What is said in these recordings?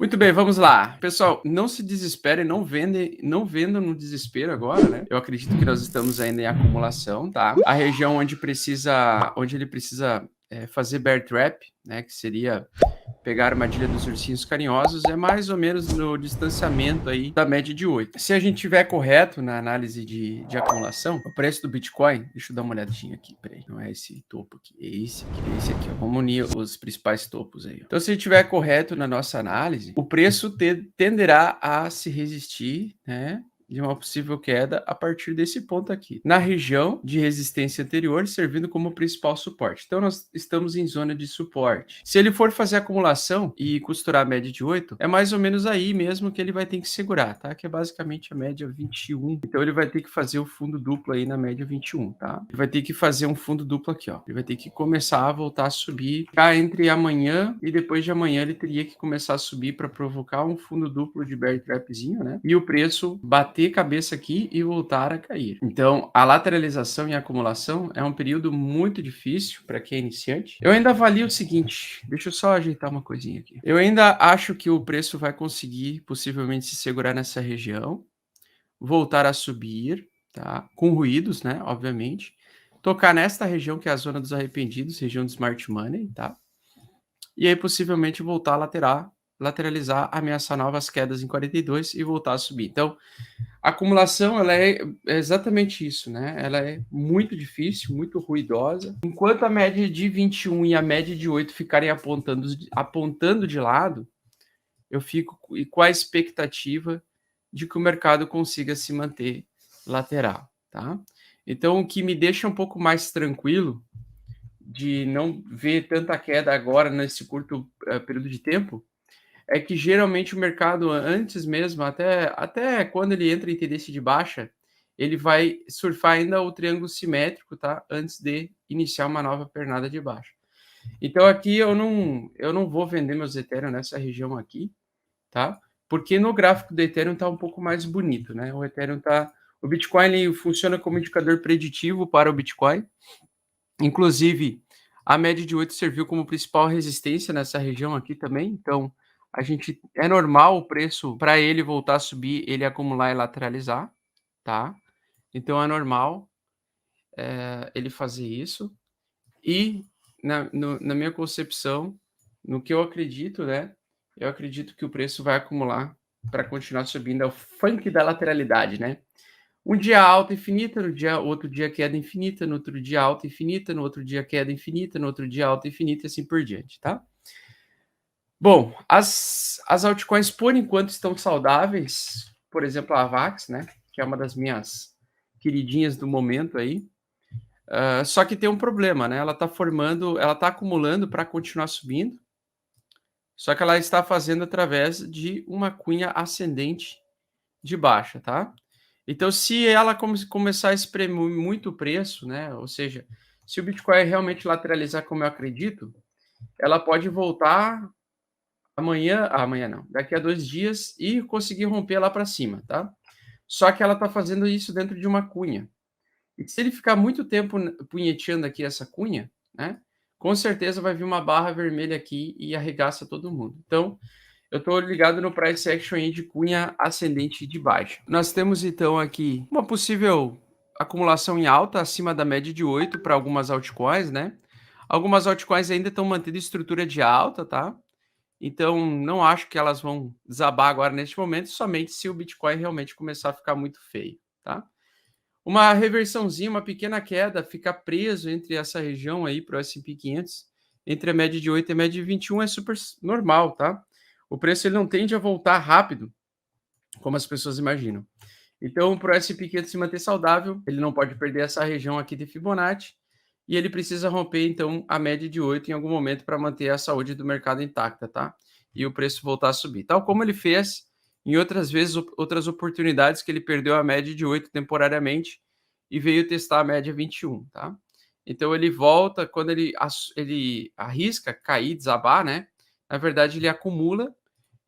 Muito bem, vamos lá. Pessoal, não se desesperem, não vendam no desespero agora, né? Eu acredito que nós estamos ainda em acumulação, tá? A região onde ele precisa fazer bear trap, né? Que seria pegar a armadilha dos ursinhos carinhosos, é mais ou menos no distanciamento aí da média de 8. Se a gente tiver correto na análise de acumulação, o preço do Bitcoin, deixa eu dar uma olhadinha aqui, peraí, não é esse topo aqui, é esse aqui, ó. Vamos unir os principais topos aí. Então, se a gente tiver correto na nossa análise, o preço tenderá a se resistir, né, de uma possível queda a partir desse ponto aqui, na região de resistência anterior, servindo como principal suporte. Então, nós estamos em zona de suporte. Se ele for fazer acumulação e costurar a média de 8, é mais ou menos aí mesmo que ele vai ter que segurar, tá? Que é basicamente a média 21. Então, ele vai ter que fazer o fundo duplo aí na média 21, tá? Ele vai ter que fazer um fundo duplo aqui, ó. Ele vai ter que começar a voltar a subir. Cá entre amanhã e depois de amanhã, ele teria que começar a subir para provocar um fundo duplo de bear trapzinho, né? E o preço bater cabeça aqui e voltar a cair. Então, a lateralização e a acumulação é um período muito difícil para quem é iniciante. Eu ainda avalio o seguinte, deixa eu só ajeitar uma coisinha aqui. Eu ainda acho que o preço vai conseguir possivelmente se segurar nessa região, voltar a subir, tá? Com ruídos, né? Obviamente. Tocar nesta região que é a zona dos arrependidos, região do smart money, tá? E aí possivelmente voltar a lateralizar, ameaçar novas quedas em 42 e voltar a subir. Então, a acumulação, ela é exatamente isso, né? Ela é muito difícil, muito ruidosa. Enquanto a média de 21 e a média de 8 ficarem apontando de lado, eu fico com a expectativa de que o mercado consiga se manter lateral, tá? Então, o que me deixa um pouco mais tranquilo de não ver tanta queda agora nesse curto período de tempo é que geralmente o mercado, antes mesmo, até quando ele entra em tendência de baixa, ele vai surfar ainda o triângulo simétrico, tá? Antes de iniciar uma nova pernada de baixa. Então aqui eu não vou vender meus Ethereum nessa região aqui, tá? Porque no gráfico do Ethereum tá um pouco mais bonito, né? O Ethereum tá... O Bitcoin ele funciona como indicador preditivo para o Bitcoin. Inclusive, a média de 8 serviu como principal resistência nessa região aqui também. Então, é normal o preço para ele voltar a subir, ele acumular e lateralizar, tá? Então é normal ele fazer isso. E na minha concepção, no que eu acredito, né? Eu acredito que o preço vai acumular para continuar subindo. É o funk da lateralidade, né? Um dia alta infinita, outro dia queda infinita, no outro dia alta infinita, no outro dia queda infinita, no outro dia alta infinita e assim por diante, tá? Bom, as altcoins por enquanto estão saudáveis, por exemplo, a Avax, né, que é uma das minhas queridinhas do momento aí. Só que tem um problema, né? Ela está acumulando para continuar subindo, só que ela está fazendo através de uma cunha ascendente de baixa, tá? Então, se ela começar a espremer muito o preço, né? Ou seja, se o Bitcoin realmente lateralizar como eu acredito, ela pode voltar amanhã não, daqui a 2 dias e conseguir romper lá para cima, tá? Só que ela está fazendo isso dentro de uma cunha. E se ele ficar muito tempo punheteando aqui essa cunha, né? Com certeza vai vir uma barra vermelha aqui e arregaça todo mundo. Então, eu estou ligado no price action aí de cunha ascendente de baixa. Nós temos então aqui uma possível acumulação em alta acima da média de 8 para algumas altcoins, né? Algumas altcoins ainda estão mantendo estrutura de alta, tá? Então, não acho que elas vão desabar agora neste momento, somente se o Bitcoin realmente começar a ficar muito feio, tá? Uma reversãozinha, uma pequena queda, ficar preso entre essa região aí para o S&P 500, entre a média de 8 e a média de 21 é super normal, tá? O preço ele não tende a voltar rápido, como as pessoas imaginam. Então, para o S&P 500 se manter saudável, ele não pode perder essa região aqui de Fibonacci, e ele precisa romper, então, a média de 8 em algum momento para manter a saúde do mercado intacta, tá? E o preço voltar a subir. Tal como ele fez em outras vezes, outras oportunidades que ele perdeu a média de 8 temporariamente e veio testar a média 21, tá? Então, ele volta, quando ele arrisca cair, desabar, né? Na verdade, ele acumula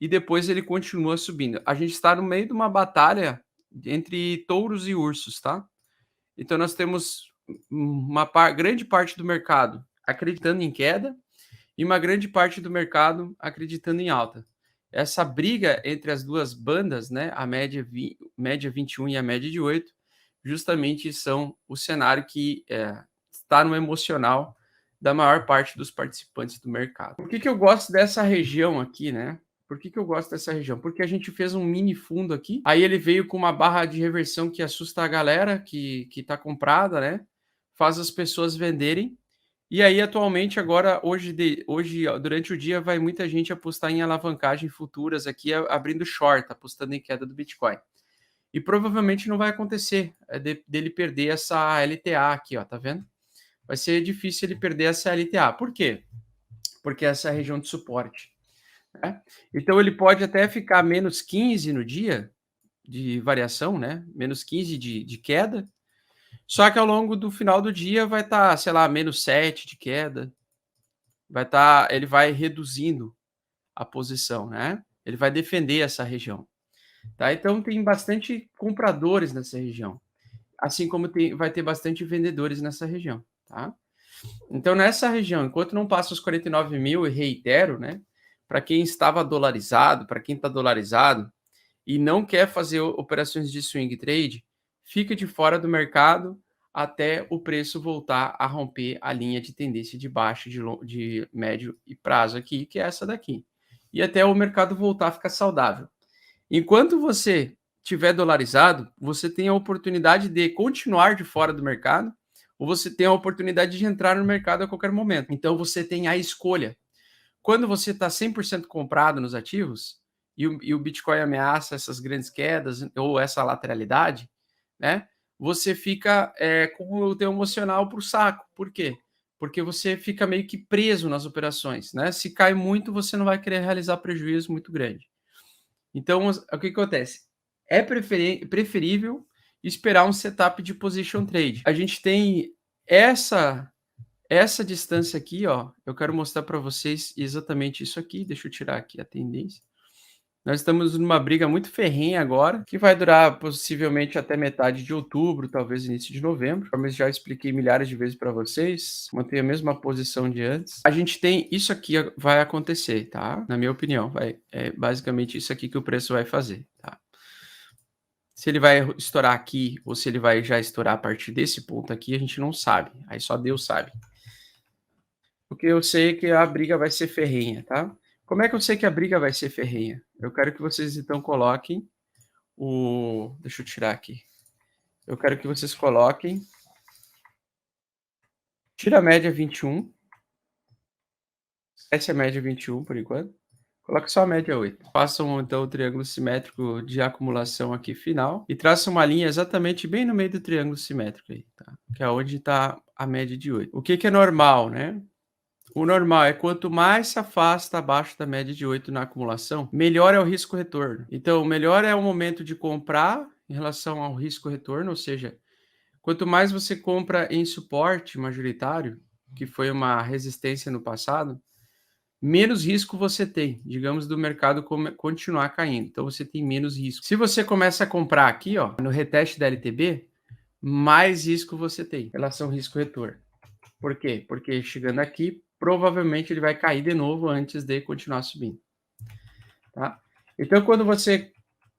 e depois ele continua subindo. A gente está no meio de uma batalha entre touros e ursos, tá? Então, nós temos uma grande parte do mercado acreditando em queda e uma grande parte do mercado acreditando em alta. essa briga entre as duas bandas, né, a média 21 e a média de 8, justamente são o cenário que está no emocional da maior parte dos participantes do mercado. Por que eu gosto dessa região aqui, né? Por que eu gosto dessa região? Porque a gente fez um mini fundo aqui, aí ele veio com uma barra de reversão que assusta a galera que está comprada, né? Faz as pessoas venderem. E aí, atualmente, agora, hoje, durante o dia, vai muita gente apostar em alavancagem futuras aqui, abrindo short, apostando em queda do Bitcoin. E provavelmente não vai acontecer dele perder essa LTA aqui, ó, tá vendo? Vai ser difícil ele perder essa LTA. Por quê? Porque essa é a região de suporte. Né? Então, ele pode até ficar menos 15 no dia de variação, né? Menos 15 de queda. Só que ao longo do final do dia vai estar, sei lá, menos 7 de queda. Ele vai reduzindo a posição, né? Ele vai defender essa região. Tá? Então, tem bastante compradores nessa região. Assim como vai ter bastante vendedores nessa região. Tá? Então, nessa região, enquanto não passa os 49 mil, e reitero, né? Para quem estava dolarizado, para quem está dolarizado e não quer fazer operações de swing trade, fica de fora do mercado até o preço voltar a romper a linha de tendência de baixa de médio e prazo aqui, que é essa daqui. E até o mercado voltar a ficar saudável. Enquanto você tiver dolarizado, você tem a oportunidade de continuar de fora do mercado, ou você tem a oportunidade de entrar no mercado a qualquer momento. Então você tem a escolha. Quando você está 100% comprado nos ativos e o Bitcoin ameaça essas grandes quedas ou essa lateralidade, né? Você fica com o teu emocional para o saco. Por quê? Porque você fica meio que preso nas operações, né? Se cai muito, você não vai querer realizar prejuízo muito grande. Então, o que acontece? É preferível esperar um setup de position trade. A gente tem essa distância aqui, ó. Eu quero mostrar para vocês exatamente isso aqui. Deixa eu tirar aqui a tendência. Nós estamos numa briga muito ferrenha agora, que vai durar possivelmente até metade de outubro, talvez início de novembro. Como eu já expliquei milhares de vezes para vocês, mantenha a mesma posição de antes. A gente tem isso aqui vai acontecer, tá? Na minha opinião, é basicamente isso aqui que o preço vai fazer, tá? Se ele vai estourar aqui ou se ele vai já estourar a partir desse ponto aqui, a gente não sabe. Aí só Deus sabe. Porque eu sei que a briga vai ser ferrenha, tá? Como é que eu sei que a briga vai ser ferrenha? Eu quero que vocês então coloquem o... Deixa eu tirar aqui. Eu quero que vocês coloquem... Tira a média 21. Esquece a média 21 por enquanto. Coloque só a média 8. Façam então o triângulo simétrico de acumulação aqui final. E traçam uma linha exatamente bem no meio do triângulo simétrico aí, tá? Que é onde está a média de 8. O que é normal, né? O normal é quanto mais se afasta abaixo da média de 8 na acumulação, melhor é o risco-retorno. Então, melhor é o momento de comprar em relação ao risco-retorno, ou seja, quanto mais você compra em suporte majoritário, que foi uma resistência no passado, menos risco você tem, digamos, do mercado continuar caindo. Então, você tem menos risco. Se você começa a comprar aqui, ó, no reteste da LTB, mais risco você tem em relação ao risco-retorno. Por quê? Porque chegando aqui, provavelmente ele vai cair de novo antes de continuar subindo. Tá? Então, quando você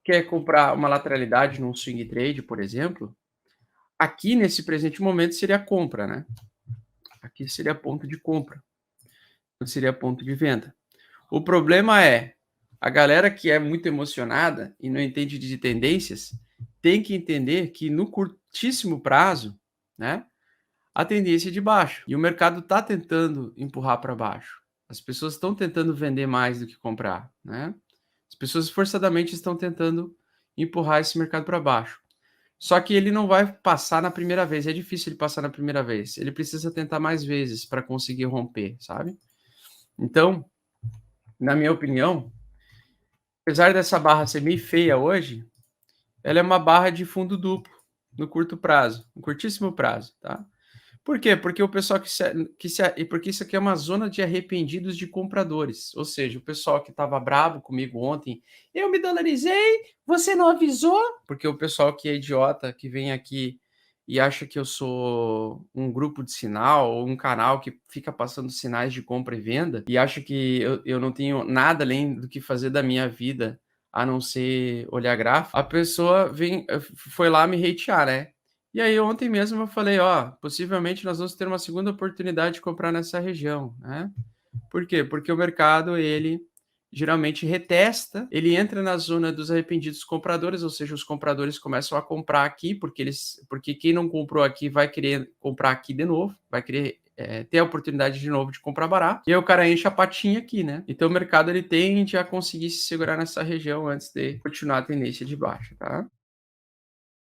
quer comprar uma lateralidade num swing trade, por exemplo, aqui nesse presente momento seria compra, né? Aqui seria ponto de compra, seria ponto de venda. O problema é, a galera que é muito emocionada e não entende de tendências, tem que entender que no curtíssimo prazo, né? A tendência é de baixo. E o mercado está tentando empurrar para baixo. As pessoas estão tentando vender mais do que comprar, né? As pessoas forçadamente estão tentando empurrar esse mercado para baixo. Só que ele não vai passar na primeira vez. É difícil ele passar na primeira vez. Ele precisa tentar mais vezes para conseguir romper, sabe? Então, na minha opinião, apesar dessa barra ser meio feia hoje, ela é uma barra de fundo duplo no curto prazo, no curtíssimo prazo, tá? Por quê? Porque o pessoal porque isso aqui é uma zona de arrependidos de compradores. Ou seja, o pessoal que estava bravo comigo ontem, eu me dolarizei, você não avisou? Porque o pessoal que é idiota, que vem aqui e acha que eu sou um grupo de sinal ou um canal que fica passando sinais de compra e venda, e acha que eu não tenho nada além do que fazer da minha vida, a não ser olhar gráfico, a pessoa foi lá me hatear, né. E aí ontem mesmo eu falei: "Ó, possivelmente nós vamos ter uma segunda oportunidade de comprar nessa região", né. Por quê? Porque o mercado, ele geralmente retesta, ele entra na zona dos arrependidos compradores, ou seja, os compradores começam a comprar aqui, porque quem não comprou aqui vai querer comprar aqui de novo, vai querer, ter a oportunidade de novo de comprar barato, e aí o cara enche a patinha aqui, né. Então o mercado ele tende a conseguir se segurar nessa região antes de continuar a tendência de baixa, tá.